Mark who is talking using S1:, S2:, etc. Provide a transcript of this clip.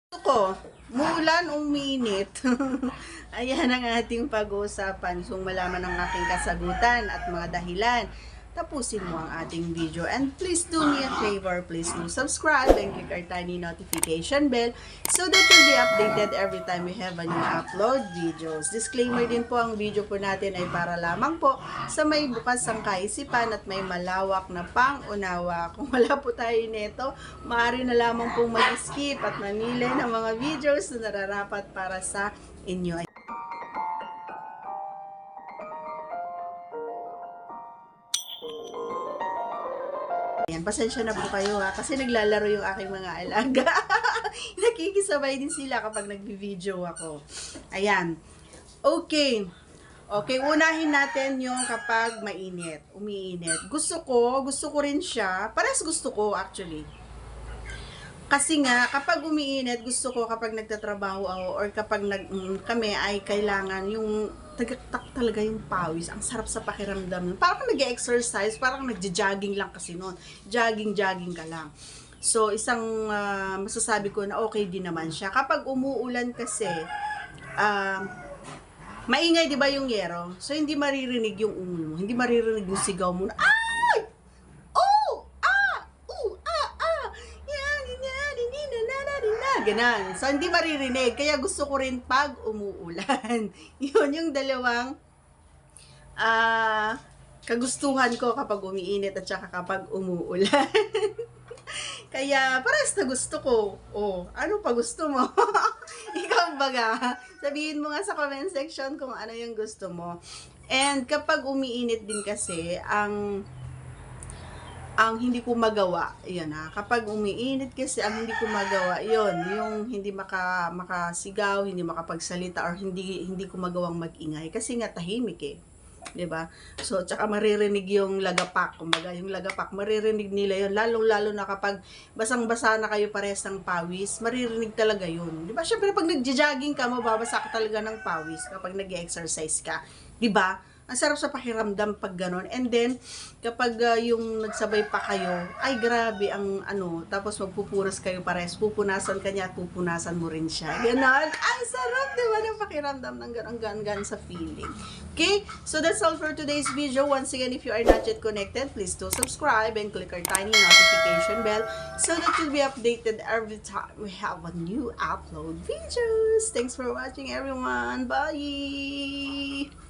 S1: Ko, muulan, uminit. Ayan ang ating pag-uusapan. So, malaman ang aking kasagutan at mga dahilan. Tapusin mo ang ating video. And please do me a favor. Please do subscribe and click our tiny notification bell so that you'll be updated every time we have a new upload videos. Disclaimer din po, ang video po natin ay para lamang po sa may bukas ang kaisipan at may malawak na pang-unawa. Kung wala po tayo nito, maaari na lamang pong mag-skip at mamili ng mga videos na nararapat para sa inyo. Ayan, pasensya na po kayo ha, kasi naglalaro yung aking mga alaga. Nakikisabay din sila kapag nagbi-video ako. Ayan. Okay. Okay, unahin natin yung kapag mainit, umiinit. Gusto ko rin siya. Parehas gusto ko actually. Kasi nga, kapag umiinit, gusto ko kapag nagtatrabaho ako or kapag kami ay kailangan yung tagaktak talaga yung pawis. Ang sarap sa pakiramdam. Parang nag-exercise, parang nagja-jogging lang kasi noon. Jogging ka lang. So, isang masasabi ko na okay din naman siya. Kapag umuulan kasi, maingay 'di ba yung yero? So, hindi maririnig yung mo. Hindi maririnig yung sigaw mo na, ganan. So, hindi maririnig. Kaya gusto ko rin pag umuulan. Yun yung dalawang kagustuhan ko kapag umiinit at saka kapag umuulan. Kaya, parehas na gusto ko. Oh, ano pa gusto mo? Ikaw baga. Sabihin mo nga sa comment section kung ano yung gusto mo. And kapag umiinit din kasi, ang hindi ko magawa, yan kapag umiinit kasi, ang hindi ko magawa, yung hindi makasigaw, hindi makapagsalita, or hindi ko magawang mag-ingay, kasi nga tahimik eh. 'Di ba? So, tsaka maririnig yung lagapak, kumbaga, yung lagapak, maririnig nila yun, lalong-lalo na kapag basang-basa na kayo pares ng pawis, maririnig talaga yun. 'Di ba? Syempre, pag nagja-jogging ka, mababasa ka talaga ng pawis kapag nag-exercise ka. 'Di ba? Ang sarap sa pakiramdam pag ganon. And then, kapag yung nagsabay pa kayo, ay grabe ang tapos magpupuras kayo pares, pupunasan kanya at pupunasan mo rin siya. Ganon. Ang sarap, di ba, ng pakiramdam ng gan sa feeling. Okay? So, that's all for today's video. Once again, if you are not yet connected, please do subscribe and click our tiny notification bell so that you'll be updated every time we have a new upload videos. Thanks for watching, everyone. Bye!